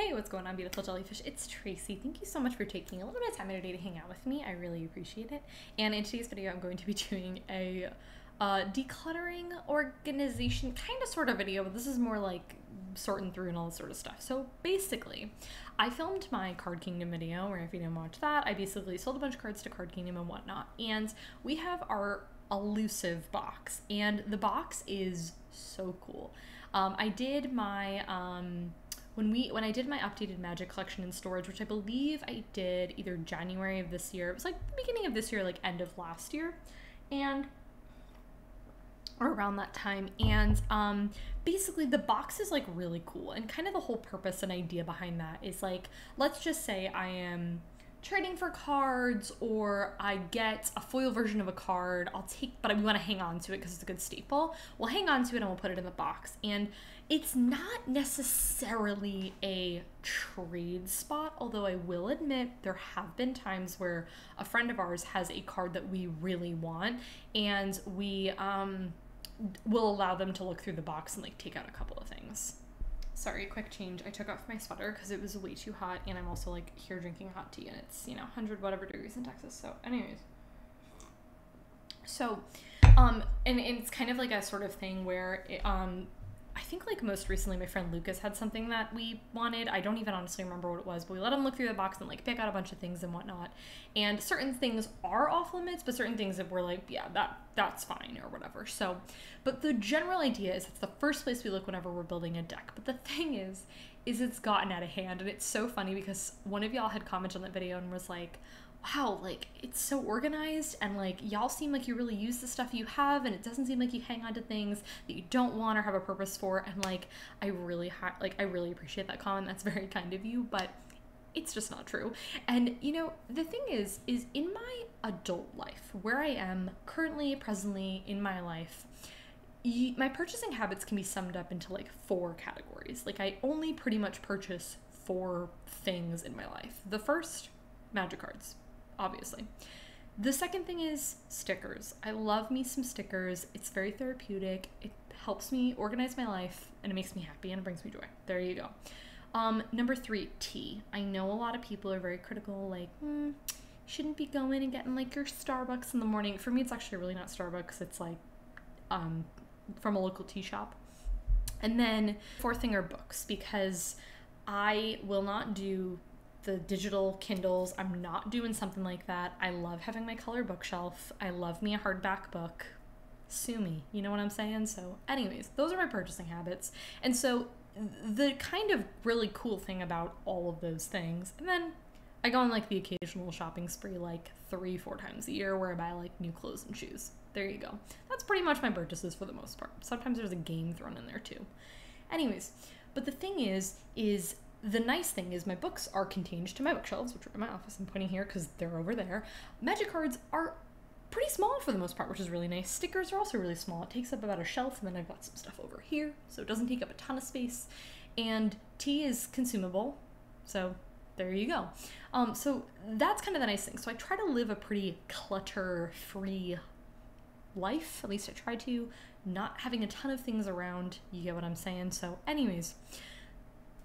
Hey, what's going on, beautiful jellyfish? It's Tracy. Thank you so much for taking a little bit of time today to hang out with me. I really appreciate it. And in today's video, I'm going to be doing a decluttering organization kind of sort of video, but this is more like sorting through and all this sort of stuff. So basically, I filmed my Card Kingdom video, where if you didn't watch that, I basically sold a bunch of cards to Card Kingdom and whatnot. And we have our elusive box, and the box is so cool. I did my when I did my updated Magic collection in storage, which I believe I did either January of this year, it was like the beginning of this year, like end of last year, or around that time. And basically the box is like really cool, and kind of the whole purpose and idea behind that is like, let's just say I am trading for cards, or I get a foil version of a card, but we want to hang on to it because it's a good staple. We'll hang on to it and we'll put it in the box. And it's not necessarily a trade spot, although I will admit there have been times where a friend of ours has a card that we really want, and we will allow them to look through the box and like take out a couple of things. Sorry, quick change. I took off my sweater because it was way too hot, and I'm also like here drinking hot tea, and it's, 100 whatever degrees in Texas. So anyways, so and it's kind of like a sort of thing where I think like most recently my friend Lucas had something that we wanted. I don't even honestly remember what it was, but we let him look through the box and like pick out a bunch of things and whatnot. And certain things are off limits, but certain things that we're like, yeah, that's fine or whatever. So, but the general idea is it's the first place we look whenever we're building a deck. But the thing is it's gotten out of hand, and it's so funny because one of y'all had commented on that video and was like, wow, like it's so organized, and like y'all seem like you really use the stuff you have, and it doesn't seem like you hang on to things that you don't want or have a purpose for. And like I really appreciate that comment. That's very kind of you, but it's just not true. And the thing is in my adult life, where I am currently, presently in my life, my purchasing habits can be summed up into like 4 categories. Like I only pretty much purchase 4 things in my life. The first, Magic cards, obviously. The second thing is stickers. I love me some stickers. It's very therapeutic. It helps me organize my life, and it makes me happy, and it brings me joy. There you go. Number 3, tea. I know a lot of people are very critical, like, shouldn't be going and getting like your Starbucks in the morning. For me, it's actually really not Starbucks. It's like from a local tea shop. And then 4th thing are books, because I will not do the digital Kindles. I'm not doing something like that. I love having my color bookshelf. I love me a hardback book. Sue me, you know what I'm saying? So anyways, those are my purchasing habits. And so the kind of really cool thing about all of those things, and then I go on like the occasional shopping spree like 3-4 times a year where I buy like new clothes and shoes. There you go. That's pretty much my purchases for the most part. Sometimes there's a game thrown in there too. Anyways, but the thing is the nice thing is my books are contained to my bookshelves, which are in my office. I'm pointing here because they're over there. Magic cards are pretty small for the most part, which is really nice. Stickers are also really small. It takes up about a shelf, and then I've got some stuff over here, so it doesn't take up a ton of space. And tea is consumable, so there you go. So that's kind of the nice thing. So I try to live a pretty clutter-free life. At least I try to. Not having a ton of things around. You get what I'm saying? So anyways,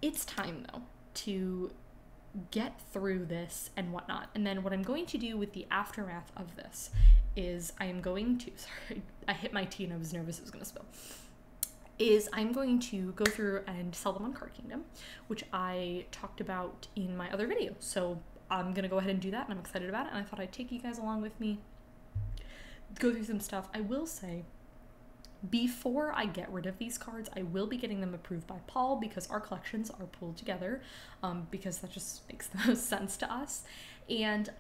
it's time though to get through this and whatnot. And then what I'm going to do with the aftermath of this is sorry, I hit my tea and I was nervous it was going to spill, is I'm going to go through and sell them on Card Kingdom, which I talked about in my other video. So I'm going to go ahead and do that, and I'm excited about it. And I thought I'd take you guys along with me, go through some stuff. I will say, before I get rid of these cards, I will be getting them approved by Paul, because our collections are pulled together, because that just makes the most sense to us. And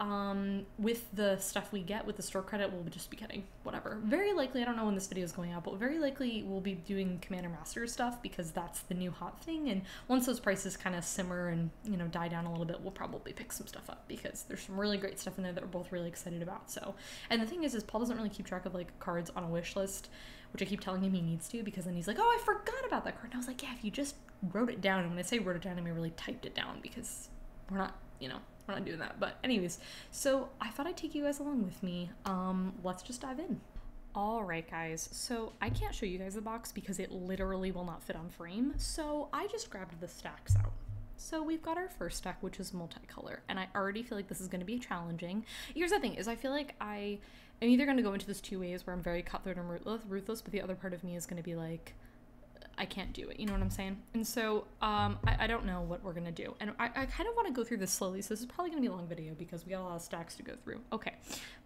with the stuff we get with the store credit, we'll just be getting whatever. Very likely, I don't know when this video is going out, but very likely we'll be doing Commander Master stuff, because that's the new hot thing. And once those prices kind of simmer and die down a little bit, we'll probably pick some stuff up, because there's some really great stuff in there that we're both really excited about. So, and the thing is Paul doesn't really keep track of like cards on a wish list, which I keep telling him he needs to, because then he's like, oh, I forgot about that card. And I was like, yeah, if you just wrote it down. And when I say wrote it down, I mean really typed it down, because we're not doing that. But anyways, so I thought I'd take you guys along with me. Let's just dive in. All right, guys, so I can't show you guys the box because it literally will not fit on frame. So I just grabbed the stacks out. So we've got our first deck, which is multicolor, and I already feel like this is going to be challenging. Here's the thing, is I feel like I am either going to go into this two ways where I'm very cutthroat and ruthless, but the other part of me is going to be like, I can't do it, you know what I'm saying? And so I don't know what we're gonna do, and I kind of want to go through this slowly, so this is probably gonna be a long video because we got a lot of stacks to go through. Okay,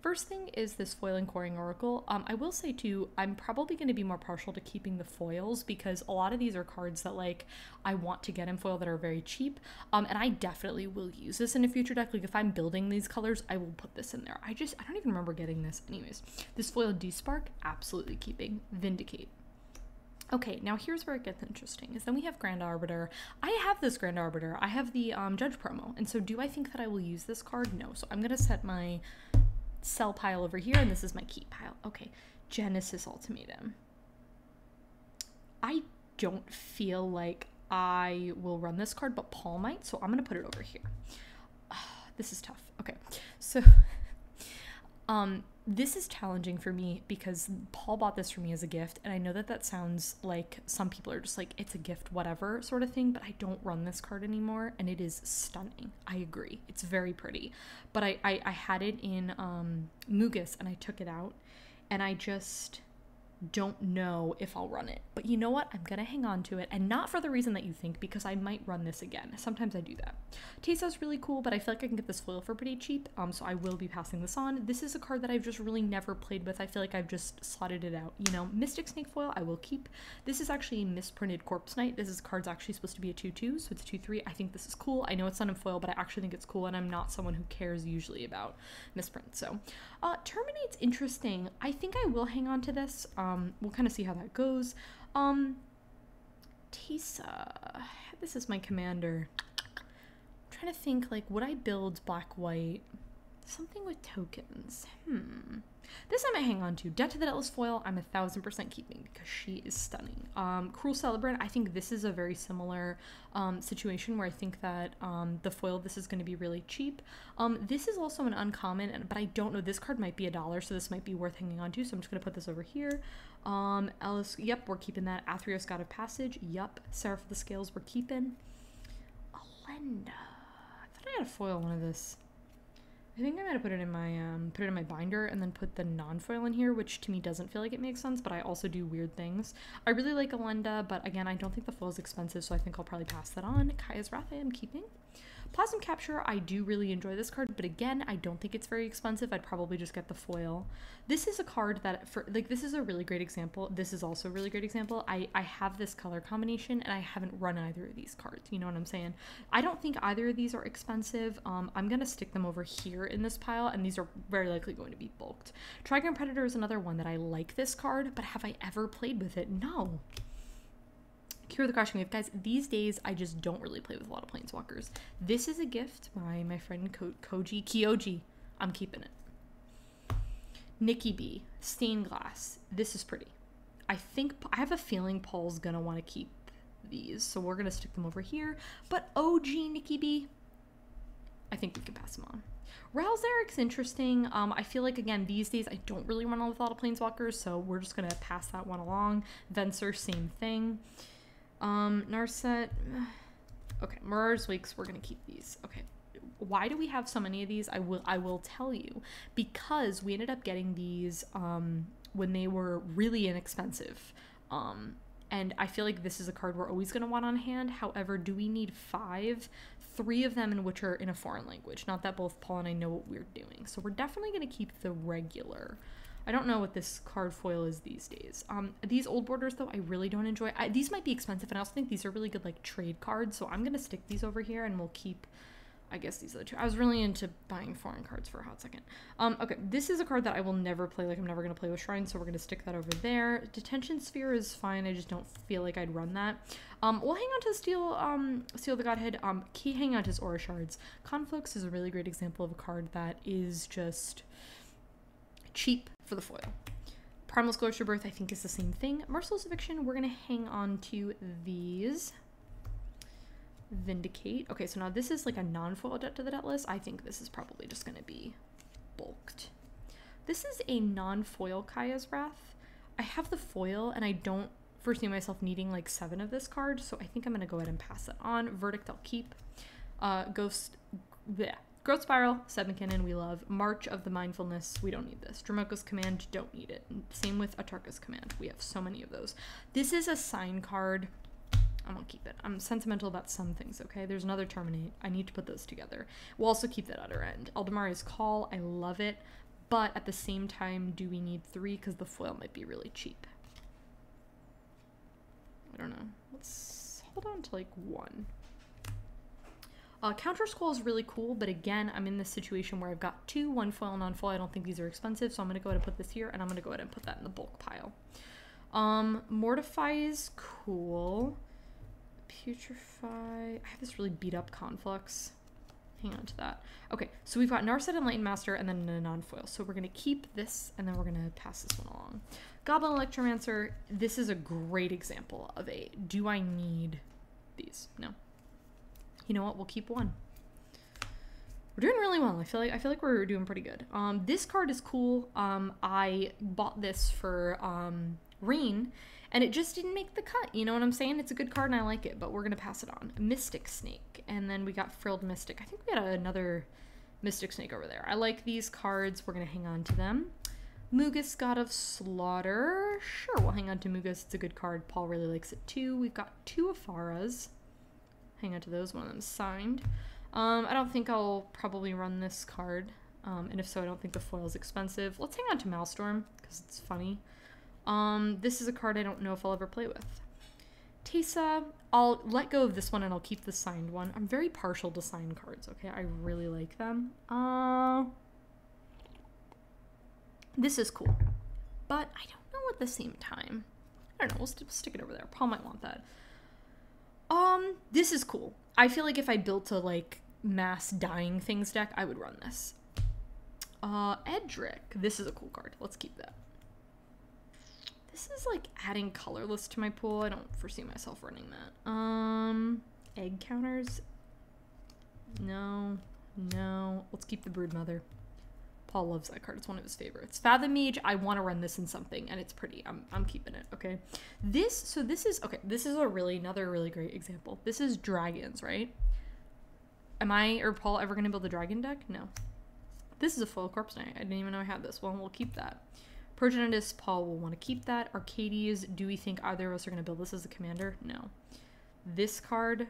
first thing is this foil and coring oracle. I will say too, I'm probably going to be more partial to keeping the foils because a lot of these are cards that like I want to get in foil that are very cheap, and I definitely will use this in a future deck. Like if I'm building these colors, I will put this in there. I don't even remember getting this. Anyways, this foil D-Spark, absolutely keeping. Vindicate. Okay, now here's where it gets interesting, is then we have Grand Arbiter. I have this Grand Arbiter. I have the Judge promo, and so do I think that I will use this card? No, so I'm going to set my sell pile over here, and this is my keep pile. Okay, Genesis Ultimatum. I don't feel like I will run this card, but Paul might, so I'm going to put it over here. This is tough. Okay, so this is challenging for me because Paul bought this for me as a gift, and I know that that sounds like some people are just like, it's a gift, whatever sort of thing, but I don't run this card anymore, and it is stunning. I agree. It's very pretty, but I had it in Mugus, and I took it out, and I just don't know if I'll run it. But you know what? I'm gonna hang on to it, and not for the reason that you think, because I might run this again. Sometimes I do that. Tesa's really cool, but I feel like I can get this foil for pretty cheap, so I will be passing this on. This is a card that I've just really never played with. I feel like I've just slotted it out. You know, Mystic Snake foil, I will keep. This is actually a misprinted Corpse Knight. This card's actually supposed to be a 2/2, so it's a 2/3. I think this is cool. I know it's not in foil, but I actually think it's cool, and I'm not someone who cares usually about misprint. So, Terminate's interesting. I think I will hang on to this. We'll kind of see how that goes. Tesa, this is my commander. I'm trying to think, like, would I build black-white? Something with tokens. This I might hang on to. Debt to the Deathless foil, I'm 1000% keeping because she is stunning. Cruel Celebrant, I think this is a very similar situation where I think that the foil, this is going to be really cheap. This is also an uncommon, but I don't know. This card might be $1, so this might be worth hanging on to, so I'm just going to put this over here. Alice, yep, we're keeping that. Athreos, God of Passage, yep. Seraph of the Scales, we're keeping. Alenda. I thought I had a foil one of this. I think I might have put it in my binder and then put the non-foil in here, which to me doesn't feel like it makes sense, but I also do weird things. I really like Alenda, but again, I don't think the foil is expensive, so I think I'll probably pass that on. Kaya's Wrath I am keeping. Plasm Capture, I do really enjoy this card, but again, I don't think it's very expensive. I'd probably just get the foil. This is a card that, this is a really great example. This is also a really great example. I have this color combination, and I haven't run either of these cards. You know what I'm saying? I don't think either of these are expensive. I'm going to stick them over here in this pile, and these are very likely going to be bulked. Trigon Predator is another one that I like this card, but have I ever played with it? No. Cure the Crashing Wave. Guys, these days I just don't really play with a lot of Planeswalkers. This is a gift by my friend Kyoji. I'm keeping it. Nikki B. Stained Glass. This is pretty. I have a feeling Paul's gonna want to keep these, so we're gonna stick them over here. But OG Nikki B, I think we can pass them on. Ral Zarek's interesting. I feel like, again, these days I don't really run with a lot of Planeswalkers, so we're just gonna pass that one along. Venser, same thing. Narset, okay, Mirage Wakes, we're gonna keep these. Okay, why do we have so many of these? I will tell you, because we ended up getting these when they were really inexpensive, and I feel like this is a card we're always gonna want on hand. However, do we need 5? 3 of them in which are in a foreign language. Not that both Paul and I know what we're doing, so we're definitely gonna keep the regular. I don't know what this card foil is these days. These old borders, though, I really don't enjoy. These might be expensive, and I also think these are really good, like, trade cards, so I'm going to stick these over here, and we'll keep, I guess, these other two. I was really into buying foreign cards for a hot second. Okay, this is a card that I will never play. Like, I'm never going to play with Shrine, so we're going to stick that over there. Detention Sphere is fine. I just don't feel like I'd run that. We'll hang on to Seal the Godhead. Hang on to his Aura Shards. Conflux is a really great example of a card that is just cheap for the foil. Primal Scorched Birth, I think, is the same thing. Merciless Eviction, we're going to hang on to these. Vindicate. Okay, so now this is like a non-foil Debt to the Deathless. I think this is probably just going to be bulked. This is a non-foil Kaya's Wrath. I have the foil, and I don't foresee myself needing like 7 of this card, so I think I'm gonna go ahead and pass it on. Verdict, I'll keep. Growth Spiral, 7 Cannon, we love. March of the Mindfulness, we don't need this. Dromoka's Command, don't need it. Same with Atarka's Command, we have so many of those. This is a sign card. I'm gonna keep it. I'm sentimental about some things, okay? There's another Terminate. I need to put those together. We'll also keep that other end. Eldamari's Call, I love it. But at the same time, do we need 3? Because the foil might be really cheap. I don't know. Let's hold on to like 1. Counter Scroll is really cool, but again, I'm in this situation where I've got 2, 1 foil, non-foil. I don't think these are expensive, so I'm going to go ahead and put this here, and I'm going to go ahead and put that in the bulk pile. Mortify is cool. Putrefy. I have this really beat up Conflux. Hang on to that. Okay, so we've got Narset, Enlightened Master, and then a non-foil. So we're going to keep this, and then we're going to pass this one along. Goblin Electromancer. This is a great example of a, do I need these? No. You know what? We'll keep 1. We're doing really well. I feel like we're doing pretty good. This card is cool. I bought this for Rain, and it just didn't make the cut. You know what I'm saying? It's a good card and I like it, but we're gonna pass it on. Mystic Snake, and then we got Frilled Mystic. I think we had another Mystic Snake over there. I like these cards. We're gonna hang on to them. Mugus, God of Slaughter. Sure, we'll hang on to Mugus. It's a good card. Paul really likes it too. We've got 2 Afaras. Hang on to those. One of them signed. I don't think I'll probably run this card. And if so, I don't think the foil is expensive. Let's hang on to Maelstrom because it's funny. This is a card I don't know if I'll ever play with. Teysa, I'll let go of this one and I'll keep the signed one. I'm very partial to signed cards, okay? I really like them. This is cool, but I don't know at the same time. I don't know, we'll stick it over there. Paul might want that. This is cool. I feel like if I built a, like, mass dying things deck, I would run this. Edric. This is a cool card. Let's keep that. This is, like, adding colorless to my pool. I don't foresee myself running that. Egg counters. No. Let's keep the Broodmother. Paul loves that card. It's one of his favorites. Fathom Mage, I want to run this in something, and it's pretty. I'm keeping it, okay? This is another really great example. This is dragons, right? Am I or Paul ever going to build a dragon deck? No. This is a foil Corpse Knight. I didn't even know I had this. Well, we'll keep that. Progenitus, Paul will want to keep that. Arcades, do we think either of us are going to build this as a commander? No. This card,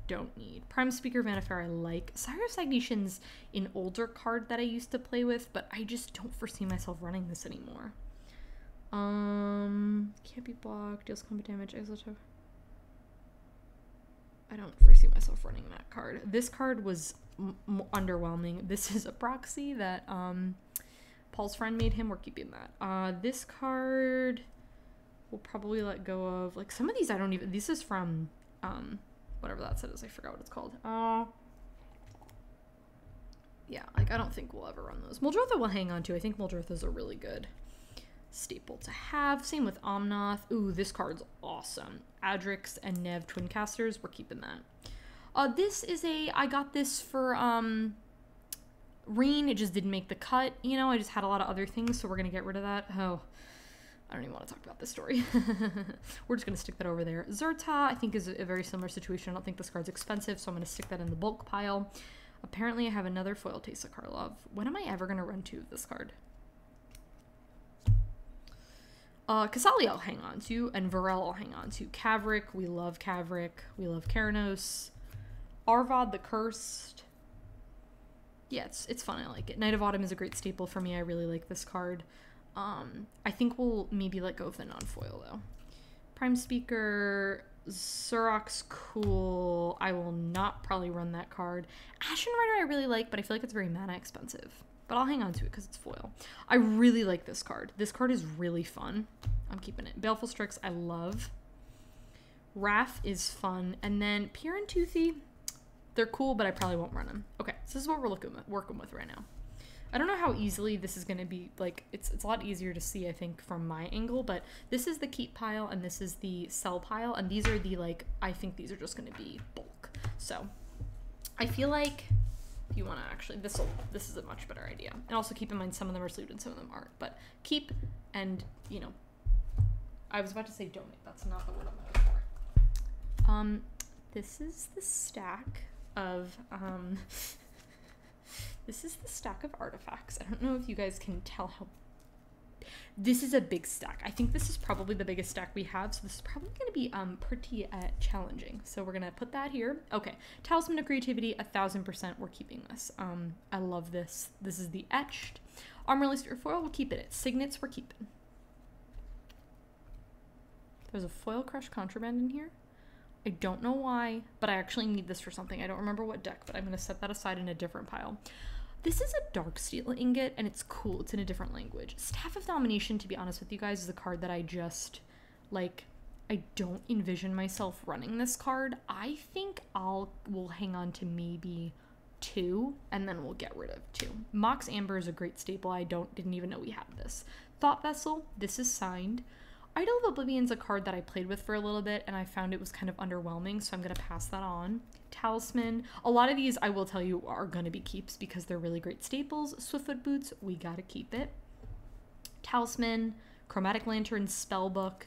don't need. Prime Speaker Vanifair I like. Sire of Sagnation's an older card that I used to play with, but I just don't foresee myself running this anymore. Can't be blocked, deals combat damage, exile. I don't foresee myself running that card. This card was underwhelming. This is a proxy that Paul's friend made him. We're keeping that. This card we'll probably let go of. Like, some of these I don't even, this is from whatever that set is. I forgot what it's called. Yeah, like, I don't think we'll ever run those. Muldrotha we'll hang on to. I think Muldrotha's a really good staple to have. Same with Omnath. Ooh, this card's awesome. Adrix and Nev Twincasters. We're keeping that. This is I got this for Rain. It just didn't make the cut. You know, I just had a lot of other things, so we're going to get rid of that. Oh, I don't even want to talk about this story. We're just going to stick that over there. Zerta, I think, is a very similar situation. I don't think this card's expensive, so I'm going to stick that in the bulk pile. Apparently, I have another foil Teysa Karlov. When am I ever going to run 2 of this card? Kasali I'll hang on to, and Varel I'll hang on to. Kavrik, we love Kavrik. We love Keranos. Arvad the Cursed. Yeah, it's fun. I like it. Knight of Autumn is a great staple for me. I really like this card. I think we'll maybe let go of the non-foil, though. Prime Speaker, Surok's cool. I will not probably run that card. Ashen Rider I really like, but I feel like it's very mana expensive. But I'll hang on to it because it's foil. I really like this card. This card is really fun. I'm keeping it. Baleful Strix, I love. Wrath is fun. And then Pier and Toothy, they're cool, but I probably won't run them. Okay, so this is what we're working with right now. I don't know how easily this is going to be, like, it's a lot easier to see, I think, from my angle, but this is the keep pile, and this is the sell pile, and these are the, like, I think these are just going to be bulk. So, I feel like if you want to actually, this is a much better idea. And also keep in mind some of them are sleeved and some of them aren't, but keep and, you know, I was about to say donate. That's not the word I'm looking for. This is the stack of, this is the stack of artifacts. I don't know if you guys can tell how, this is a big stack. I think this is probably the biggest stack we have, so this is probably going to be pretty challenging. So we're going to put that here. Okay, Talisman of Creativity, 1000%, we're keeping this. I love this. This is the Etched. Armor Sphere Foil, we'll keep it. Signets, we're keeping. There's a Foil Crush Contraband in here. I don't know why, but I actually need this for something. I don't remember what deck, but I'm going to set that aside in a different pile. This is a Dark Steel ingot, and it's cool. It's in a different language. Staff of Domination, to be honest with you guys, is a card that I just, like, I don't envision myself running this card. I think we'll hang on to maybe 2, and then we'll get rid of 2. Mox Amber is a great staple. I didn't even know we had this. Thought Vessel, this is signed. Idol of Oblivion's a card that I played with for a little bit, and I found it was kind of underwhelming, so I'm going to pass that on. Talisman. A lot of these, I will tell you, are going to be keeps because they're really great staples. Swiftfoot Boots, we got to keep it. Talisman, Chromatic Lantern, Spellbook.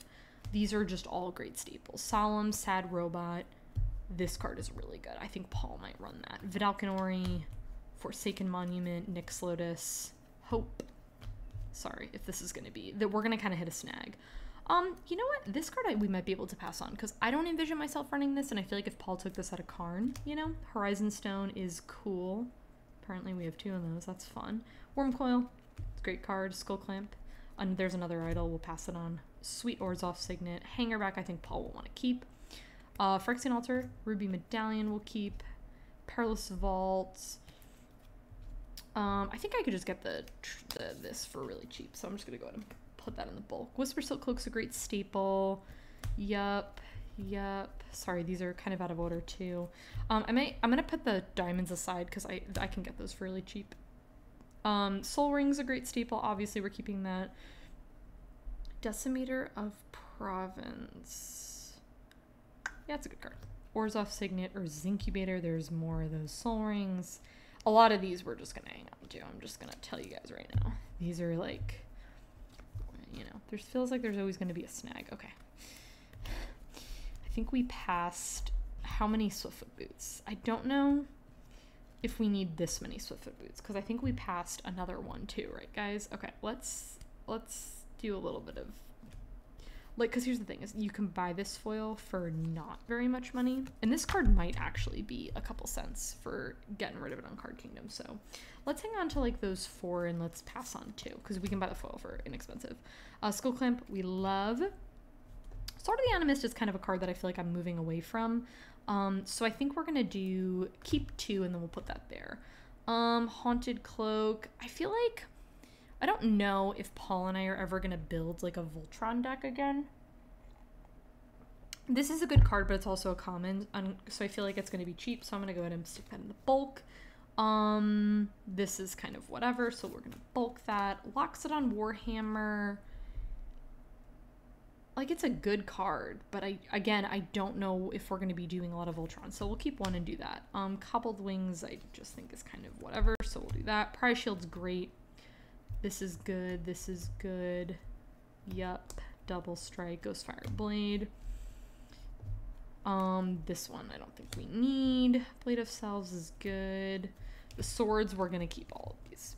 These are just all great staples. Solemn, Sad Robot. This card is really good. I think Paul might run that. Vidalcan Ori, Forsaken Monument, Nyx Lotus, Hope. Sorry if this is going to be, that we're going to kind of hit a snag. You know what? This card we might be able to pass on because I don't envision myself running this, and I feel like if Paul took this out of Karn, you know, Horizon Stone is cool. Apparently we have 2 of those. That's fun. Wormcoil, it's a great card. Skull Clamp. And there's another idol. We'll pass it on. Sweet Orzhov Signet. Hangerback, I think Paul will want to keep. Phyrexian Altar, Ruby Medallion we'll keep. Perilous Vault. I think I could just get this for really cheap, so I'm just gonna go ahead and put that in the bulk. Whisper Silk Cloak's a great staple. Yup. Sorry, these are kind of out of order too. I'm gonna put the diamonds aside because I can get those for really cheap. Soul Ring's a great staple. Obviously, we're keeping that. Decimator of Province. Yeah, it's a good card. Orzhov Signet or Zincubator. There's more of those Soul Rings. A lot of these we're just gonna hang on to. I'm just gonna tell you guys right now. These are like, you know, there feels like there's always gonna be a snag. Okay. I think we passed how many Swiftfoot Boots? I don't know if we need this many Swiftfoot Boots because I think we passed another one too, right guys? Okay, let's do a little bit of, like, because here's the thing is you can buy this foil for not very much money, and this card might actually be a couple cents for getting rid of it on Card Kingdom. So let's hang on to like those 4 and let's pass on 2 because we can buy the foil for inexpensive. Skull Clamp we love. Sword of the Animist is kind of a card that I feel like I'm moving away from. So I think we're gonna keep 2 and then we'll put that there. Haunted Cloak. I feel like, I don't know if Paul and I are ever gonna build like a Voltron deck again. This is a good card, but it's also a common, so I feel like it's gonna be cheap, so I'm gonna go ahead and stick that in the bulk. This is kind of whatever, so we're gonna bulk that. Loxodon Warhammer. Like, it's a good card, but I don't know if we're going to be doing a lot of Voltron, so we'll keep 1 and do that. Cobbled Wings, I just think is kind of whatever, so we'll do that. Prize Shield's great. This is good. This is good. Yup. Double Strike, Ghostfire Blade. This one I don't think we need. Blade of Selves is good. The swords, we're going to keep all of these.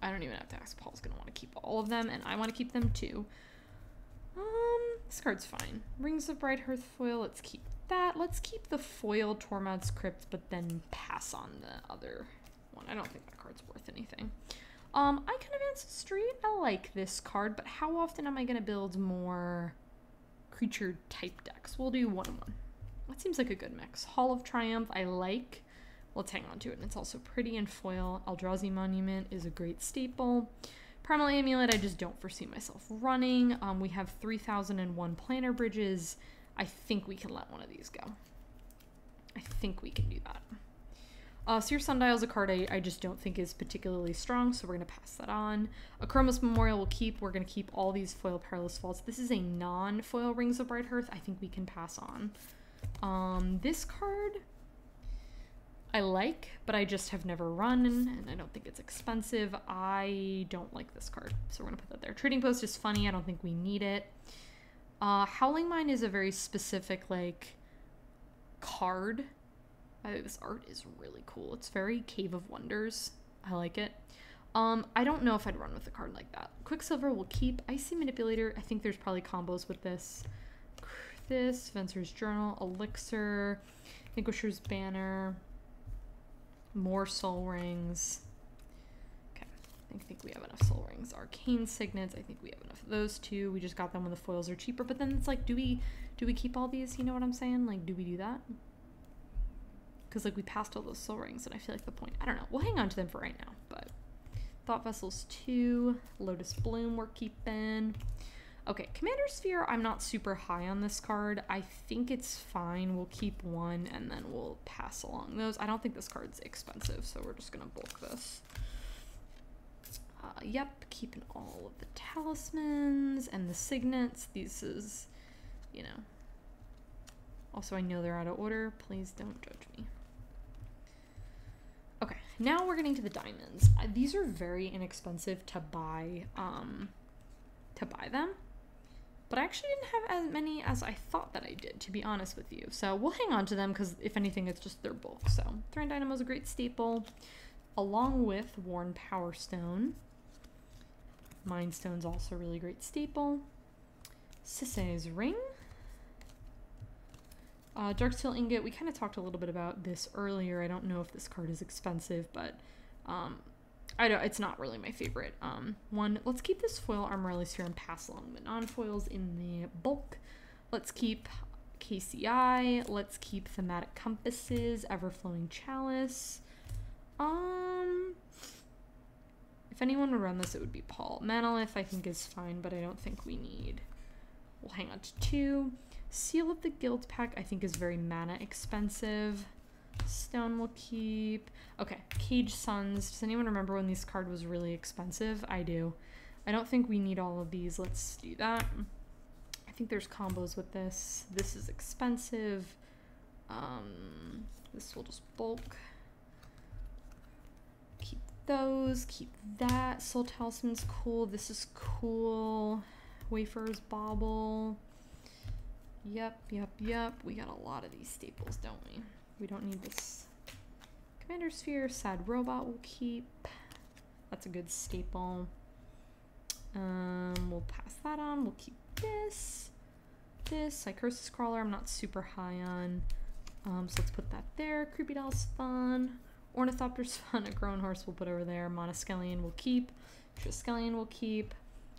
I don't even have to ask. Paul's going to want to keep all of them, and I want to keep them too. This card's fine. Rings of Bright Hearth foil, let's keep that. Let's keep the foil Tormod's Crypt, but then pass on the other one. I don't think that card's worth anything. Icon of Ancestry, I like this card, but how often am I going to build more creature type decks? We'll do 1 and 1. That seems like a good mix. Hall of Triumph, I like. Let's hang on to it, and it's also pretty in foil. Eldrazi Monument is a great staple. Primal Amulet, I just don't foresee myself running. We have 3001 Planner Bridges. I think we can let one of these go. I think we can do that. Seer Sundial is a card I just don't think is particularly strong, so we're going to pass that on. Akroma's Memorial we'll keep. We're going to keep all these foil Perilous Vaults. This is a non-foil Rings of Bright Hearth. I think we can pass on. This card I like, but I just have never run, and I don't think it's expensive. I don't like this card, so we're gonna put that there. Trading Post is funny. I don't think we need it. Howling Mine is a very specific, like, card. This art is really cool. It's very Cave of Wonders. I like it. I don't know if I'd run with a card like that. Quicksilver will keep. Icy Manipulator. I think there's probably combos with this. This, Venser's Journal, Elixir, Vanquisher's Banner, more Soul Rings. Okay, I think we have enough Soul Rings. Arcane Signets, I think we have enough of those too. We just got them when the foils are cheaper, but then it's like, do we keep all these? You know what I'm saying? Like, do we do that? Because, like, we passed all those Soul Rings, and I feel like the point, I don't know. We'll hang on to them for right now, but Thought Vessels 2, Lotus Bloom we're keeping. Okay, Commander Sphere, I'm not super high on this card. I think it's fine. We'll keep one, and then we'll pass along those. I don't think this card's expensive, so we're just going to bulk this. Yep, keeping all of the talismans and the signets. These is, you know. Also, I know they're out of order. Please don't judge me. Okay, now we're getting to the diamonds. These are very inexpensive to buy them. But I actually didn't have as many as I thought that I did, to be honest with you. So we'll hang on to them because if anything, it's just their bulk. So Thran Dynamo is a great staple, along with Worn Power Stone. Mind Stone's also a really great staple. Sisay's Ring. Darksteel Ingot, we kind of talked a little bit about this earlier. I don't know if this card is expensive, but it's not really my favorite one. Let's keep this foil Armorelli Sphere and pass along the non-foils in the bulk. Let's keep KCI. Let's keep Thematic Compasses, Everflowing Chalice. If anyone would run this, it would be Paul. Manolith, I think, is fine, but I don't think we need. We'll hang on to 2. Seal of the Guild Pack, I think, is very mana expensive. Stone will keep. Okay, Cage Suns. Does anyone remember when this card was really expensive? I do. I don't think we need all of these. Let's do that. I think there's combos with this. This is expensive. This will just bulk. Keep those. Keep that. Soul Talisman's cool. This is cool. Wayfarer's Bauble. Yep. We got a lot of these staples, don't we? We don't need this. Commander Sphere, Sad Robot will keep. That's a good staple. We'll pass that on. We'll keep this. Psychosis Crawler, I'm not super high on. So let's put that there. Creepy Doll's fun. Ornithopter's fun. A Grown Horse we'll put over there. Monoskellion will keep. Triskelion will keep.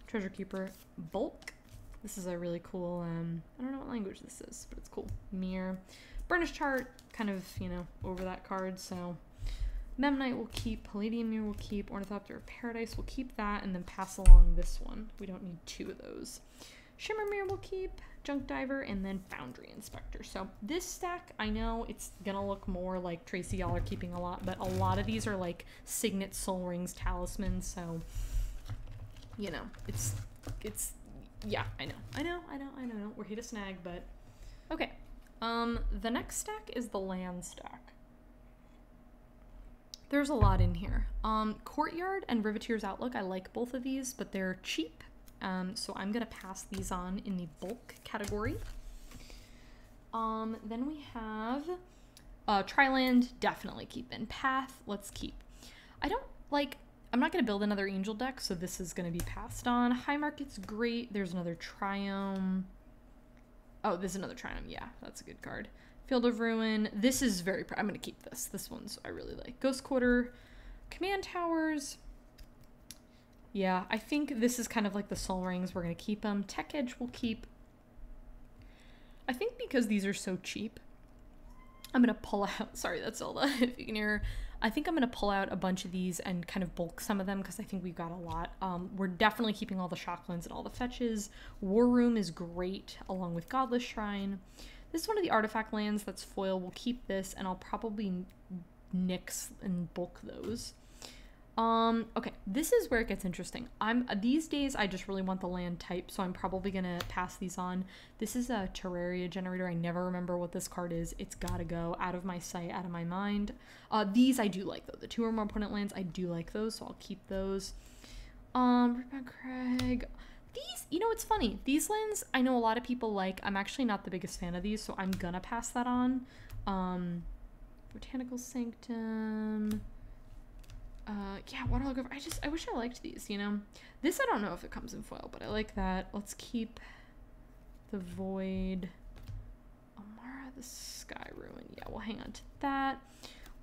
Treasure Keeper bulk. This is a really cool, I don't know what language this is, but it's cool. Mirror. Burnish Chart, kind of, you know, over that card, so Memnite will keep, Palladium Mirror will keep, Ornithopter of Paradise will keep that, and then pass along this one. We don't need 2 of those. Shimmer Mirror will keep, Junk Diver, and then Foundry Inspector. So this stack, I know it's gonna look more like Tracy, y'all are keeping a lot, but a lot of these are like Signet, Soul Rings, Talismans, so, you know, it's yeah, I know. We're here to snag, but okay. The next stack is the land stack. There's a lot in here. Courtyard and Riveteer's Outlook, I like both of these, but they're cheap. So I'm gonna pass these on in the bulk category. Then we have Triland, definitely keep in. Path, let's keep. I'm not going to build another Angel deck, so this is going to be passed on. High Market's great. There's another Triome. Oh, there's another Triome. Yeah, that's a good card. Field of Ruin. This is very... I'm going to keep this. This one's I really like. Ghost Quarter. Command Towers. Yeah, I think this is kind of like the Soul Rings. We're going to keep them. Tech Edge will keep. I think because these are so cheap, I'm going to pull out... Sorry, that's Zelda, if you can hear. I think I'm going to pull out a bunch of these and kind of bulk some of them because I think we've got a lot. We're definitely keeping all the Shocklands and all the fetches. War Room is great, along with Godless Shrine. This is one of the artifact lands that's foil. We'll keep this, and I'll probably nix and bulk those. Okay, this is where it gets interesting. These days I just really want the land type, so I'm probably gonna pass these on. This is a Terraria generator. I never remember what this card is. It's gotta go out of my sight, out of my mind. These I do like though. The 2 or more opponent lands, I do like those, so I'll keep those. Ripon Crag. These, you know, it's funny. These lands, I know a lot of people like. I'm actually not the biggest fan of these, so I'm gonna pass that on. Botanical Sanctum. Yeah, Waterlog Over. I wish I liked these, you know? This, I don't know if it comes in foil, but I like that. Let's keep the Void. Amara the Sky Ruin. Yeah, we'll hang on to that.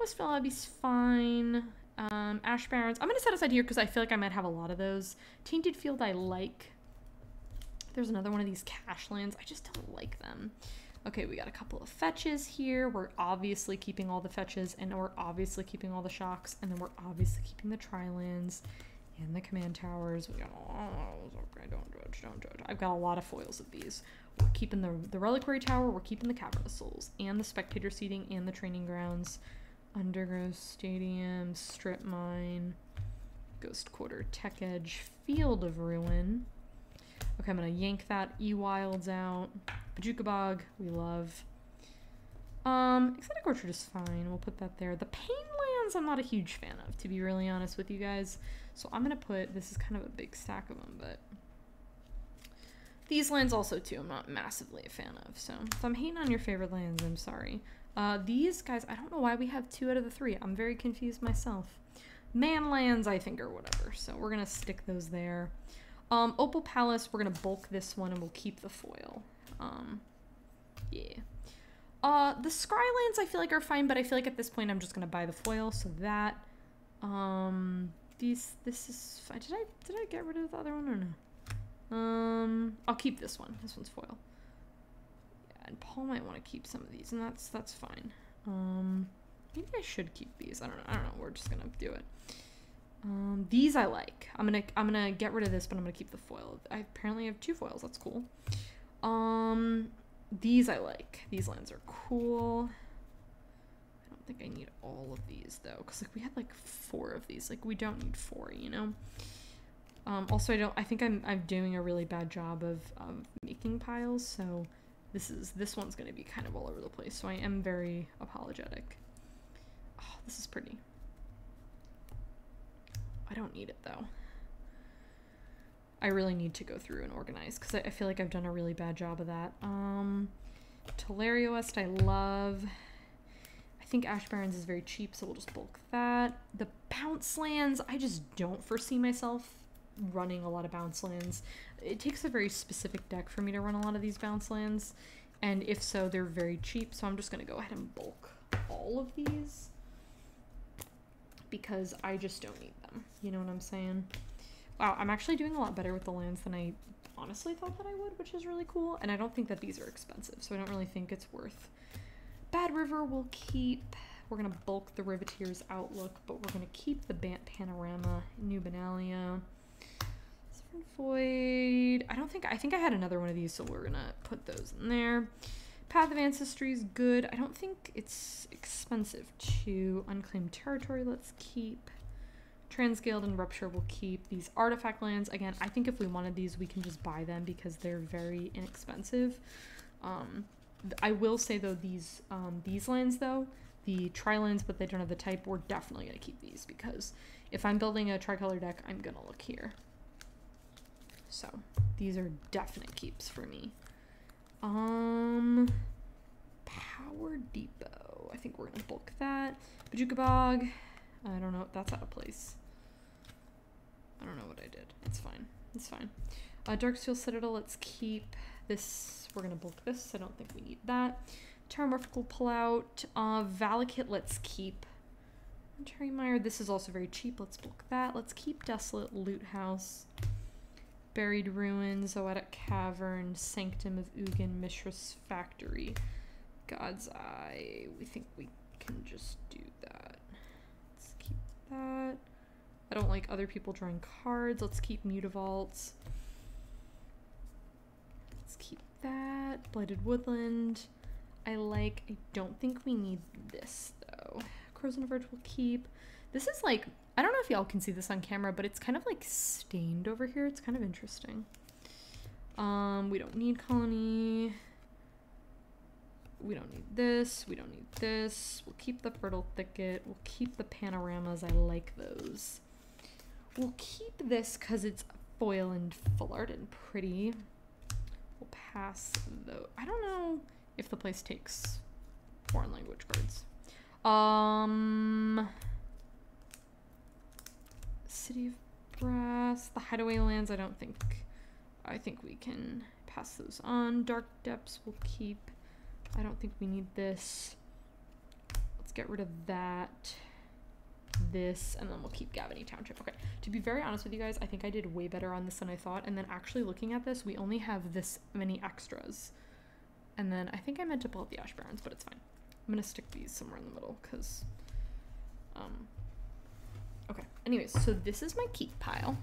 Westvale Abbey's fine. Ash Barrens. I'm going to set aside here because I feel like I might have a lot of those. Tainted Field I like. There's another one of these cash lands. I just don't like them. Okay, we got a couple of fetches here. We're obviously keeping all the fetches, and we're obviously keeping all the shocks, and then we're obviously keeping the tri-lands and the command towers. We got all those. Okay, don't judge, don't judge. I've got a lot of foils of these. We're keeping the Reliquary Tower, we're keeping the Cavern of Souls, and the Spectator Seating, and the Training Grounds, Undergrowth Stadium, Strip Mine, Ghost Quarter, Tech Edge, Field of Ruin. Okay, I'm gonna yank that E-Wilds out. Bajuka Bog, we love. Exotic Orchard is fine. We'll put that there. The Pain Lands I'm not a huge fan of, to be really honest with you guys. So I'm gonna put, this is kind of a big stack of them, but these lands also too, I'm not massively a fan of. So if I'm hating on your favorite lands, I'm sorry. These guys, I don't know why we have 2 out of the 3. I'm very confused myself. Man lands, I think, or whatever. So we're gonna stick those there. Opal Palace, we're gonna bulk this one and we'll keep the foil. Yeah. The Scrylands I feel like are fine, but I feel like at this point I'm just gonna buy the foil, so that, this is fine. Did I get rid of the other one or no? I'll keep this one. This one's foil. Yeah, and Paul might want to keep some of these, and that's fine. Maybe I should keep these. I don't know. We're just gonna do it. These I like. I'm gonna get rid of this, but I'm gonna keep the foil. I apparently have 2 foils. That's cool. These I like. These lands are cool. I don't think I need all of these though, because like we had like 4 of these. Like we don't need 4, you know. Also I think I'm doing a really bad job of making piles, so this one's gonna be kind of all over the place. So I am very apologetic. Oh, this is pretty. I don't need it though. I really need to go through and organize because I feel like I've done a really bad job of that. Telerio West I love. I think Ash Barrens is very cheap, so we'll just bulk that. The bounce lands, I just don't foresee myself running a lot of bounce lands. It takes a very specific deck for me to run a lot of these bounce lands, and if so, they're very cheap, so I'm just gonna go ahead and bulk all of these because I just don't need them. You know what I'm saying? Wow, I'm actually doing a lot better with the lands than I honestly thought that I would, which is really cool. And I don't think that these are expensive, so I don't really think it's worth. Bad River we'll keep. We're gonna bulk the Riveteer's Outlook, but we're gonna keep the Bant Panorama, New Benalia. Severn Void. I think I had another one of these, so we're gonna put those in there. Path of Ancestry is good. I don't think it's expensive too. Unclaimed Territory, let's keep. Transguild and Rupture will keep. These artifact lands, again, I think if we wanted these, we can just buy them because they're very inexpensive. I will say though, these lands though, the tri-lands, but they don't have the type, we're definitely gonna keep these because if I'm building a tricolor deck, I'm gonna look here. So these are definite keeps for me. Power Depot, I think we're gonna bulk that. Bajuka Bog, I don't know, that's out of place. I don't know what I did. It's fine. It's fine. Darksteel Citadel, let's keep this. We're going to bulk this. I don't think we need that. Terramorphic will pull out. Valakut, let's keep. Terry Mire, this is also very cheap. Let's bulk that. Let's keep Desolate Loot House. Buried Ruins, Zoetic Cavern, Sanctum of Ugin, Mishra's Factory. God's Eye. We think we can just do that. Let's keep that. I don't like other people drawing cards. Let's keep Mutavaults. Let's keep that. Blighted Woodland. I don't think we need this though. Crows on the Verge will keep. This is like, I don't know if y'all can see this on camera, but it's kind of like stained over here. It's kind of interesting. We don't need Colony. We don't need this. We don't need this. We'll keep the Fertile Thicket. We'll keep the Panoramas. I like those. We'll keep this because it's foil and full art and pretty. We'll pass though. I don't know if the place takes foreign language cards. City of Brass, the Hideaway Lands, I think we can pass those on. Dark Depths we'll keep. I don't think we need this. Let's get rid of that, this, and then we'll keep Gavany Township. Okay, to be very honest with you guys, I think I did way better on this than I thought, and then actually looking at this, we only have this many extras. And then I think I meant to pull out the Ash Barrens, but it's fine. I'm gonna stick these somewhere in the middle, because, okay. Anyways, so this is my keep pile.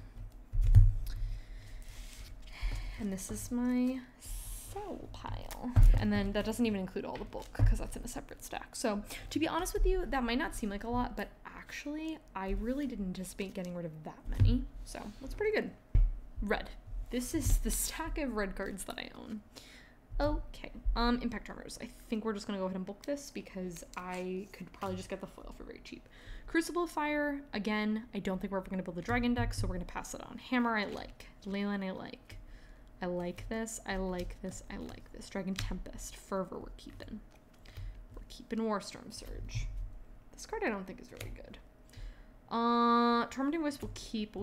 And this is my sell pile. And then that doesn't even include all the bulk, because that's in a separate stack. So, to be honest with you, that might not seem like a lot, but actually, I really didn't anticipate getting rid of that many. So, that's pretty good. Red. This is the stack of red cards that I own. Okay, Impact Tremors. I think we're just gonna go ahead and book this because I could probably just get the foil for very cheap. Crucible of Fire, again, I don't think we're ever gonna build a dragon deck, so we're gonna pass it on. Hammer, I like. Leyland, I like. I like this, I like this, I like this. Dragon Tempest, Fervor, we're keeping. We're keeping Warstorm Surge. This card I don't think is very good. Tormenting Wisp we'll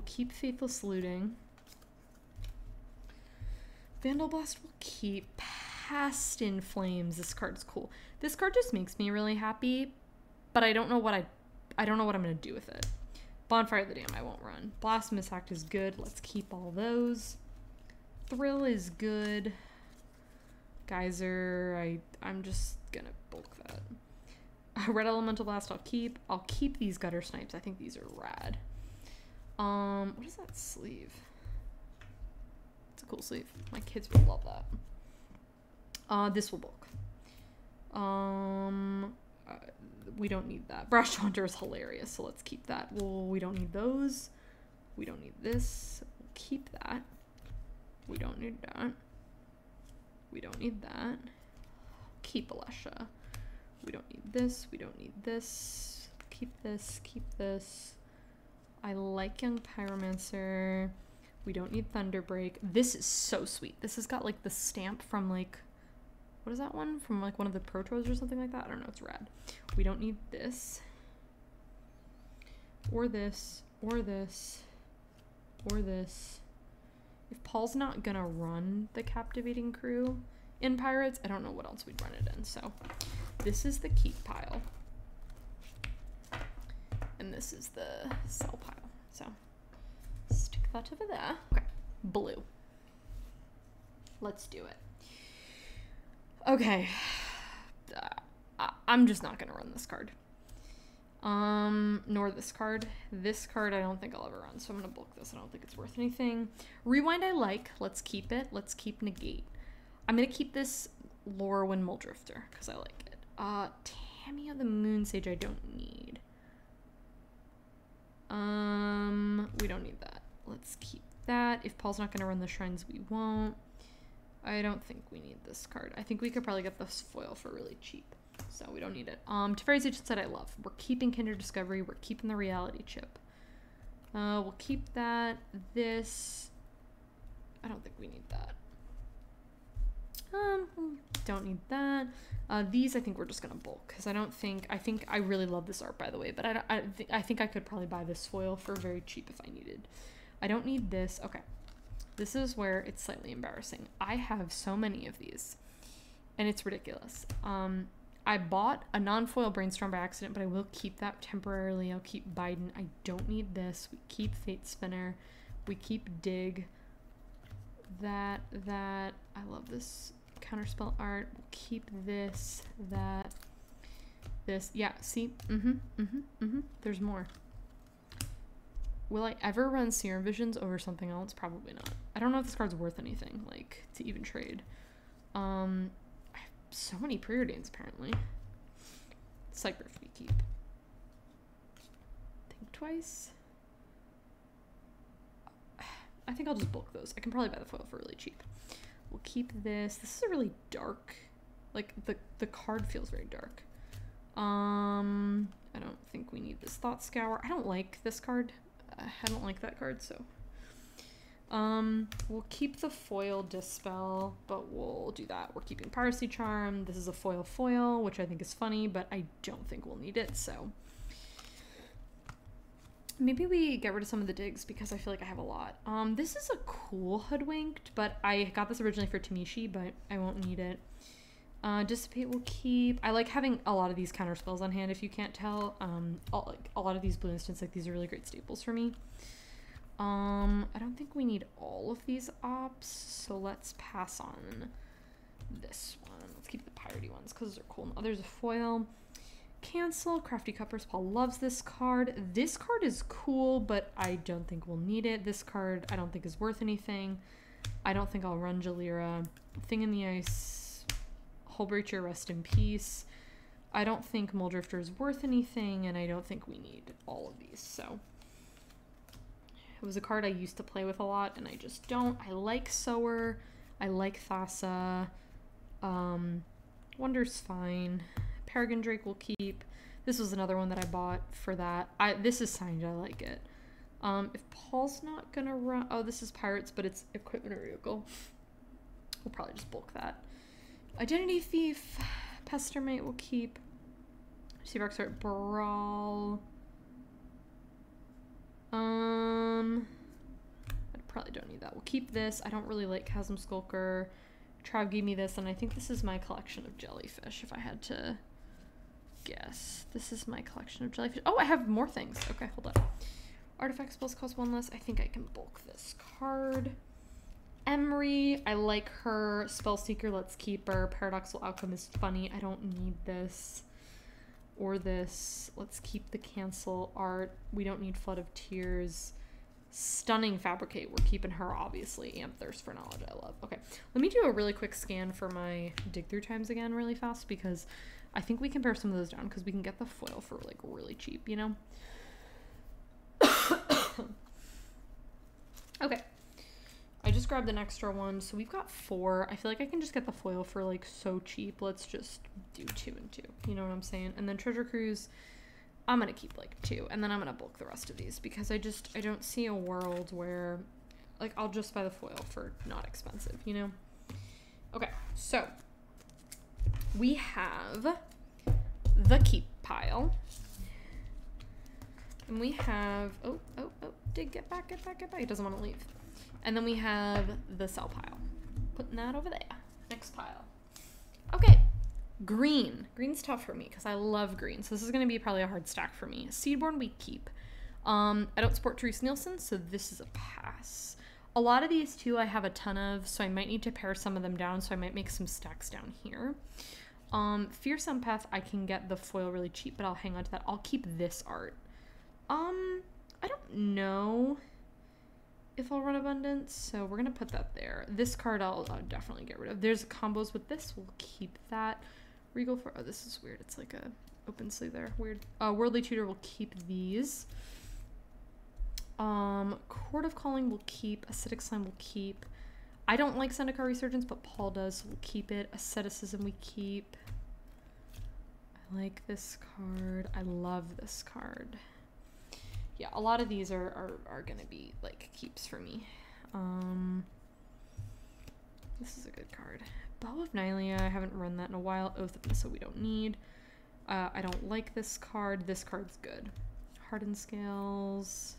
keep Faithless Looting. Vandal Blast will keep. Past in Flames. This card's cool. This card just makes me really happy, but I don't know what I don't know what I'm gonna do with it. Bonfire of the Dam I won't run. Blasphemous Act is good. Let's keep all those. Thrill is good. Geyser, I'm just gonna bulk that. Red Elemental Blast I'll keep. I'll keep these Gutter Snipes. I think these are rad. What is that sleeve? It's a cool sleeve. My kids will love that. This will bulk. We don't need that. Brash Hunter is hilarious, so let's keep that. Well, we don't need those. We don't need this. We'll keep that. We don't need that. We don't need that. Keep Alesha. We don't need this. We don't need this. Keep this. Keep this. I like Young Pyromancer. We don't need Thunderbreak. This is so sweet. This has got like the stamp from like, what is that one? From like one of the Protos or something like that? I don't know. It's rad. We don't need this. Or this. Or this. Or this. If Paul's not gonna run the Captivating Crew in Pirates, I don't know what else we'd run it in. So this is the keep pile. And this is the sell pile. So stick that over there. Okay, blue. Let's do it. Okay. I'm just not gonna run this card. Nor this card. This card I don't think I'll ever run, so I'm gonna bulk this. I don't think it's worth anything. Rewind I like. Let's keep it. Let's keep Negate. I'm gonna keep this Lorwyn Muldrifter because I like it. Tammy of the Moonsage I don't need. We don't need that. Let's keep that. If Paul's not gonna run the Shrines, we won't. I don't think we need this card. I think we could probably get this foil for really cheap. So we don't need it. Teferi's Agent Set I love. We're keeping Kindred Discovery. We're keeping the Reality Chip. We'll keep that. This. I don't think we need that. Don't need that. These I think we're just gonna bulk because I think I really love this art by the way, but I think I could probably buy this foil for very cheap if I needed. I don't need this. Okay. This is where it's slightly embarrassing. I have so many of these and it's ridiculous. I bought a non-foil Brainstorm by accident, but I will keep that temporarily. I'll keep Biden. I don't need this. We keep Fate Spinner. We keep Dig. That. I love this counterspell art. We'll keep this, that, this. Yeah, see? There's more. Will I ever run Serum Visions over something else? Probably not. I don't know if this card's worth anything, like, to even trade. I have so many preordains, apparently. Cypress we keep. Think twice. I think I'll just bulk those. I can probably buy the foil for really cheap. We'll keep this. This is a really dark, like, the card feels very dark. I don't think we need this Thought Scour. I don't like this card. I don't like that card, so We'll keep the foil Dispel, but we'll do that. We're keeping Piracy Charm. This is a foil, which I think is funny, but I don't think we'll need it, so. Maybe we get rid of some of the digs because I feel like I have a lot. This is a cool Hoodwinked, but I got this originally for Tamishi, but I won't need it. Dissipate we'll keep. I like having a lot of these counter spells on hand, if you can't tell. A lot of these blue instants, like these are really great staples for me. I don't think we need all of these ops, so let's pass on this one. Let's keep the piratey ones because they're cool. Oh, there's a foil. Cancel. Crafty Cuppers. Paul loves this card. This card is cool, but I don't think we'll need it. This card I don't think is worth anything. I don't think I'll run Jalira. Thing in the Ice. Hullbreacher, rest in peace. I don't think Muldrifter is worth anything, and I don't think we need all of these, so. It was a card I used to play with a lot, and I just don't. I like Sower. I like Thassa. Wonder's fine. Peregrine Drake will keep. This was another one that I bought for that. This is signed. I like it. If Paul's not gonna run... Oh, this is Pirates, but it's Equipment or Vehicle. We'll probably just bulk that. Identity Thief. Pestermate will keep. Sea Rockstar Brawl. I probably don't need that. We'll keep this. I don't really like Chasm Skulker. Trav gave me this, and I think this is my collection of Jellyfish, if I had to guess. This is my collection of Jellyfish. Oh, I have more things. Okay, hold on. Artifact spells cost one less. I think I can bulk this card. Emery, I like her. Spellseeker, let's keep her. Paradoxical Outcome is funny. I don't need this. Or this. Let's keep the cancel art. We don't need Flood of Tears. Stunning Fabricate. We're keeping her, obviously. Amp Thirst for Knowledge. I love. Okay. Let me do a really quick scan for my dig through times again really fast because I think we can pare some of those down because we can get the foil for like really cheap, you know? Okay. I just grabbed an extra one, so we've got 4. I feel like I can just get the foil for like so cheap. Let's just do 2 and 2. You know what I'm saying? And then Treasure Cruise, I'm gonna keep like 2, and then I'm gonna bulk the rest of these because I don't see a world where like I'll just buy the foil for not expensive, you know? Okay, so we have the keep pile. And we have Dig, get back. He doesn't want to leave. And then we have the sell pile. Putting that over there. Next pile. Okay. Green. Green's tough for me because I love green. So this is going to be probably a hard stack for me. Seedborn we keep. I don't support Therese Nielsen, so this is a pass. A lot of these too I have a ton of, so I might need to pare some of them down, so I might make some stacks down here. Fierce Empath, I can get the foil really cheap, but I'll hang on to that. I'll keep this art. I don't know if I'll run Abundance, so we're gonna put that there. This card I'll definitely get rid of. There's combos with this, we'll keep that. Regal for, oh, this is weird. It's like a open sleeve there, weird. Worldly Tutor will keep these. Court of Calling will keep. Acidic Slime will keep. I don't like Zendikar Resurgence, but Paul does, so we'll keep it. Asceticism we keep. I like this card. I love this card. Yeah, a lot of these are gonna be like keeps for me. This is a good card. Bow of Nylea, I haven't run that in a while. Oath of Missa we don't need. I don't like this card. This card's good. Hardened Scales.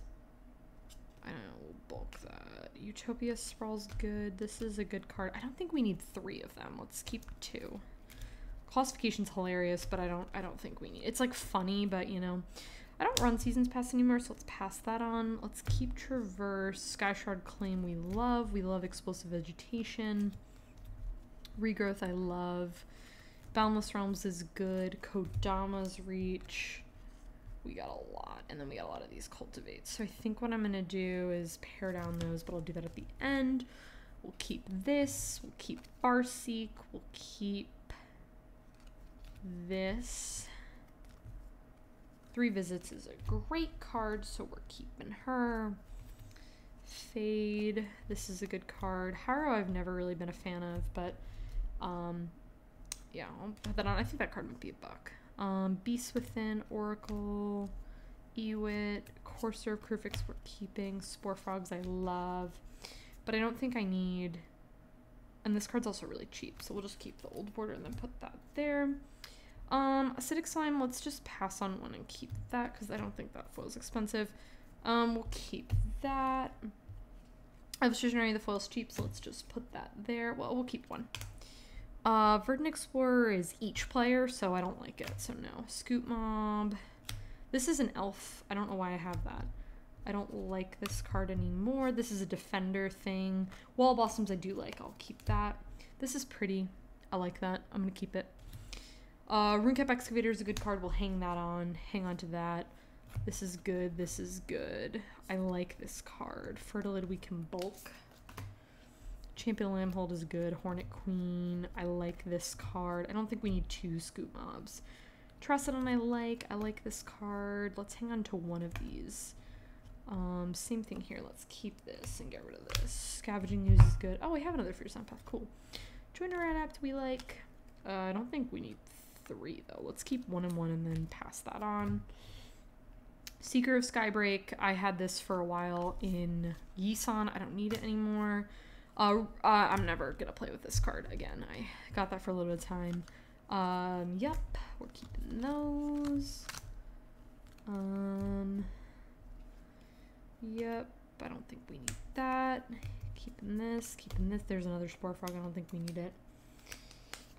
I don't know, we'll bulk that. Utopia Sprawl's good. This is a good card. I don't think we need 3 of them. Let's keep 2. Classification's hilarious, but I don't think we need. It's like funny, but you know. I don't run Seasons Pass anymore, so let's pass that on. Let's keep Traverse. Sky Shard Claim we love. We love Explosive Vegetation. Regrowth I love. Boundless Realms is good. Kodama's Reach. We got a lot. And then we got a lot of these Cultivates. So I think what I'm going to do is pare down those, but I'll do that at the end. We'll keep this. We'll keep Farseek. We'll keep this. 3 Visits is a great card, so we're keeping her. Fade. This is a good card. Harrow I've never really been a fan of, but yeah, I'll put that on. I think that card would be a buck. Beast Within, Oracle, Ewit, Corsair, Crewfix we're keeping. Spore Frogs I love. But I don't think I need... And this card's also really cheap, so we'll just keep the old border and then put that there. Acidic Slime, let's just pass on one and keep that, because I don't think that foil's expensive. We'll keep that. Elvish Visionary, the foil's cheap, so let's just put that there. Well, we'll keep one. Verdant Explorer is each player, so I don't like it, so no. Scoop Mob. This is an elf. I don't know why I have that. I don't like this card anymore. This is a defender thing. Wall Blossoms I do like. I'll keep that. This is pretty. I like that. I'm going to keep it. Runecap Excavator is a good card. We'll hang that on. Hang on to that. This is good. This is good. I like this card. Fertilid we can bulk. Champion Lambhold is good. Hornet Queen. I like this card. I don't think we need 2 Scoop Mobs. Terracodon I like this card. Let's hang on to one of these. Same thing here. Let's keep this and get rid of this. Scavenging Ooze is good. Oh, we have another Fierce Path. Cool. Joiner Adept we like. I don't think we need 3 though. Let's keep 1 and 1 and then pass that on. Seeker of Skybreak. I had this for a while in Yisan. I don't need it anymore. I'm never gonna play with this card again. I got that for a little bit of time. Yep, we're keeping those. Yep, I don't think we need that. Keeping this, keeping this. There's another Spore Frog. I don't think we need it.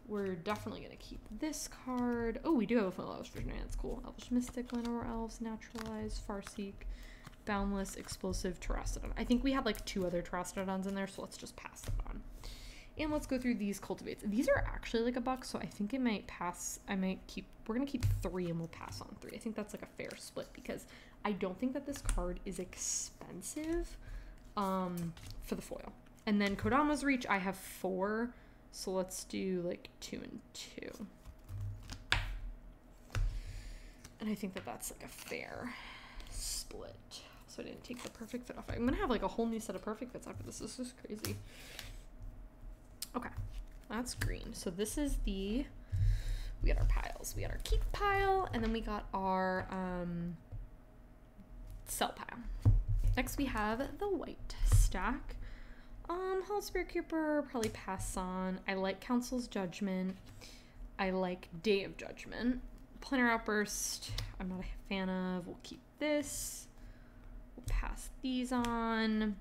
We're definitely gonna keep this card. Oh, we do have a full Elvish Visionary. That's cool. Elvish Mystic, Llanowar Elves, Naturalize, Farseek, Boundless, Explosive, Terracodon. I think we had like 2 other Terracodons in there, so let's just pass that on. And let's go through these Cultivates. These are actually like $1, so I think it might pass. We're gonna keep 3 and we'll pass on 3. I think that's like a fair split because I don't think that this card is expensive for the foil. And then Kodama's Reach, I have 4, so let's do like 2 and 2. And I think that that's like a fair split. So I didn't take the Perfect Fit off. I'm gonna have like a whole new set of Perfect Fits after this. This is crazy. Okay, that's green. So this is we got our piles. We got our keep pile, and then we got our sell pile. Next we have the white stack. Hall Spirit Keeper, probably pass on. I like Council's Judgment. I like Day of Judgment. Planar Outburst, I'm not a fan of. We'll keep this. We'll pass these on.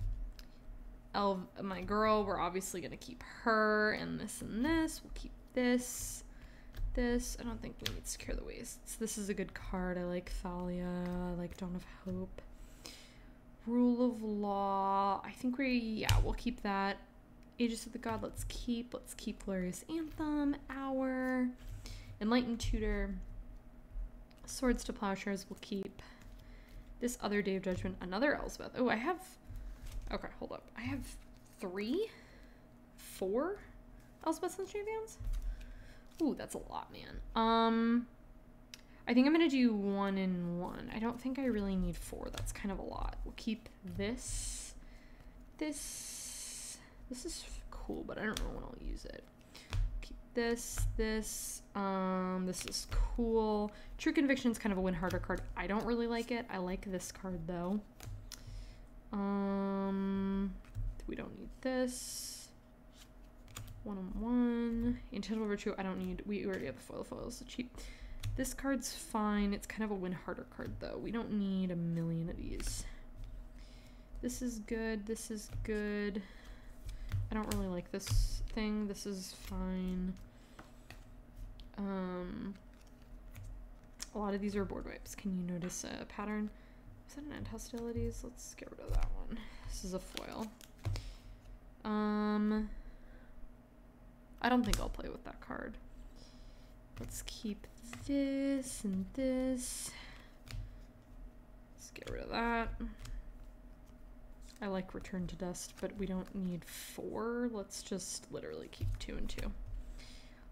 My girl, we're obviously gonna keep her, and this and this. We'll keep this. This, I don't think we need Secure the Wastes. This is a good card. I like Thalia. I like Dawn of Hope. Rule of Law. I think we'll keep that. Aegis of the God, let's keep Glorious Anthem, Hour, Enlightened Tutor, Swords to Plowshares, we'll keep this other Day of Judgment, another Elspeth. Oh, okay, hold up. I have 4 Elspeths and Champions? Ooh, that's a lot, man. I think I'm gonna do 1 and 1. I don't think I really need 4. That's kind of a lot. We'll keep this. This is cool, but I don't know when I'll use it. Keep this. This is cool. True Conviction's kind of a win harder card. I don't really like it. I like this card though. We don't need this. 1 on 1. Intangible Virtue, I don't need. We already have the foil. Foil is so cheap. This card's fine. It's kind of a win harder card though. We don't need a million of these. This is good. This is good. I don't really like this thing. This is fine. A lot of these are board wipes. Can you notice a pattern? Is that an End Hostilities? Let's get rid of that one. This is a foil. I don't think I'll play with that card. Let's keep this and this. Let's get rid of that. I like Return to Dust, but we don't need 4. Let's just literally keep 2 and 2.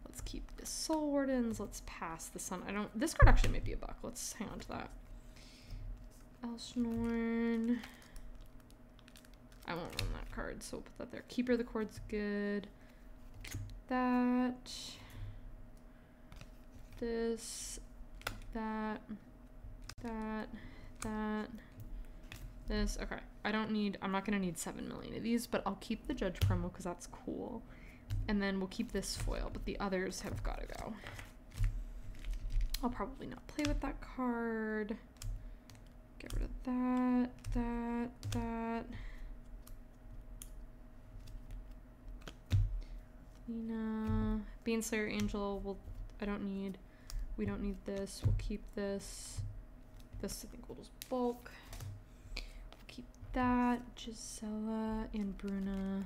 Let's keep the Soul Wardens. Let's pass the Sun. This card actually might be $1. Let's hang on to that. Elshnorn. I won't run that card, so we'll put that there. Keeper of the Cord's good. Keep that. This. That. this. Okay, I'm not gonna need 7 million of these, but I'll keep the Judge promo because that's cool. And then we'll keep this foil, but the others have got to go. I'll probably not play with that card. Get rid of that, that. Lena, Baneslayer Angel, we don't need this. We'll keep this. This I think we'll just bulk. We'll keep that. Gisela and Bruna.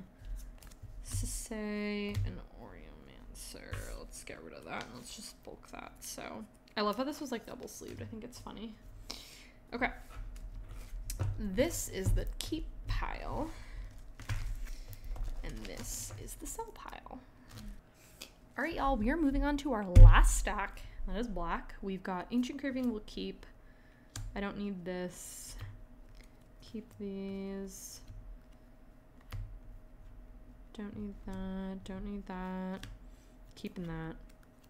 Sisay and Oriomancer. Let's get rid of that and let's just bulk that. So I love how this was like double sleeved. I think it's funny. Okay. This is the keep pile. And this is the sell pile. All right, y'all, we are moving on to our last stack. That is black. We've got Ancient Craving, we'll keep. I don't need this. Keep these. Don't need that, don't need that. Keeping that.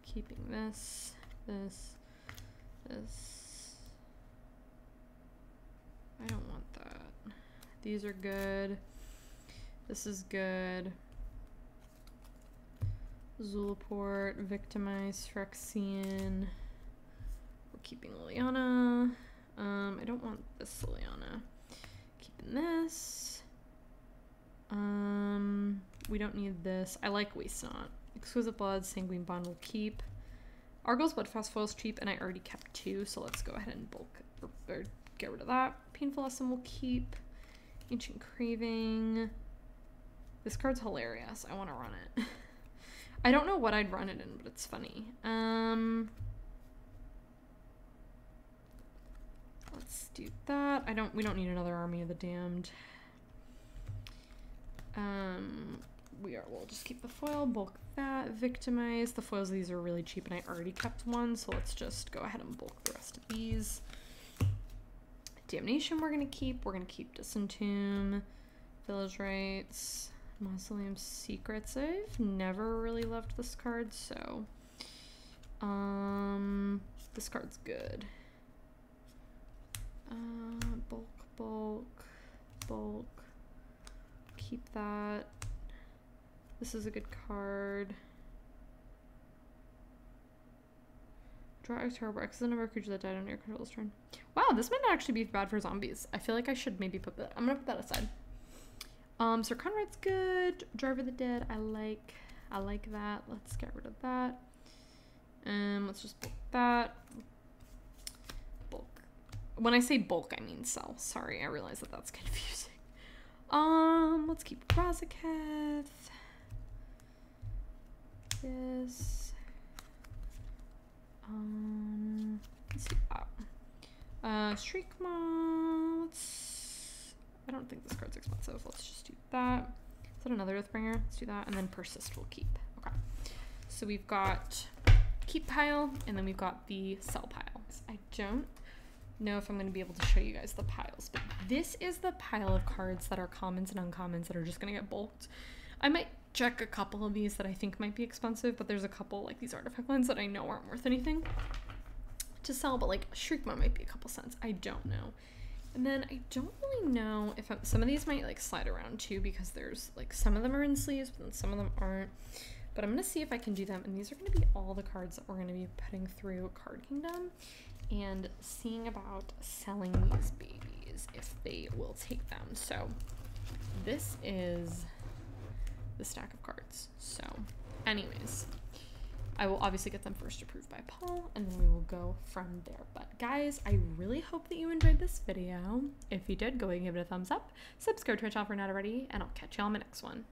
Keeping this, this. I don't want that. These are good. This is good. Zulaport, Victimize, Phyrexian. We're keeping Liliana. I don't want this Liliana. Keeping this. We don't need this. I like Waste Not. Exquisite Blood, Sanguine Bond will keep. Argos Bloodfast Foil's cheap, and I already kept 2, so let's go ahead and bulk or get rid of that. Painful Lesson will keep. Ancient Craving. This card's hilarious. I want to run it. I don't know what I'd run it in, but it's funny. Let's do that. We don't need another Army of the Damned. We'll just keep the foil, bulk that, Victimize. The foils of these are really cheap and I already kept 1, so let's just go ahead and bulk the rest of these. Damnation we're gonna keep. We're gonna keep Disentomb, Village Rites, Mausoleum Secrets. I've never really loved this card, so this card's good. Bulk. Keep that. This is a good card. Draw X Harbor. X is the number of creatures that died on your control this turn. Wow, this might not actually be bad for zombies. I feel like I should maybe put that. I'm gonna put that aside. Sir Conrad's good. Driver of the Dead. I like that. Let's get rid of that. Let's just bulk that. Bulk. When I say bulk, I mean sell. Sorry, I realize that that's confusing. Let's keep Razaketh. This. Let's do that. Shriekmaw. I don't think this card's expensive. Let's just do that. Is that another Oathbringer? Let's do that. And then Persist will keep. Okay. So we've got keep pile, and then we've got the sell pile. I don't know if I'm going to be able to show you guys the piles, but this is the pile of cards that are commons and uncommons that are just going to get bulked. I might check a couple of these that I think might be expensive, but there's a couple like these artifact ones that I know aren't worth anything to sell, but like Shriekmaw might be a couple cents. I don't know. And then I don't really know if some of these might like slide around too, because there's like some of them are in sleeves, but then some of them aren't. But I'm going to see if I can do them. And these are going to be all the cards that we're going to be putting through Card Kingdom and seeing about selling these babies if they will take them. So this is the stack of cards. So anyways, I will obviously get them first approved by Paul, and then we will go from there. But guys, I really hope that you enjoyed this video. If you did, go ahead and give it a thumbs up. Subscribe to my channel if you're not already, and I'll catch you on my next one.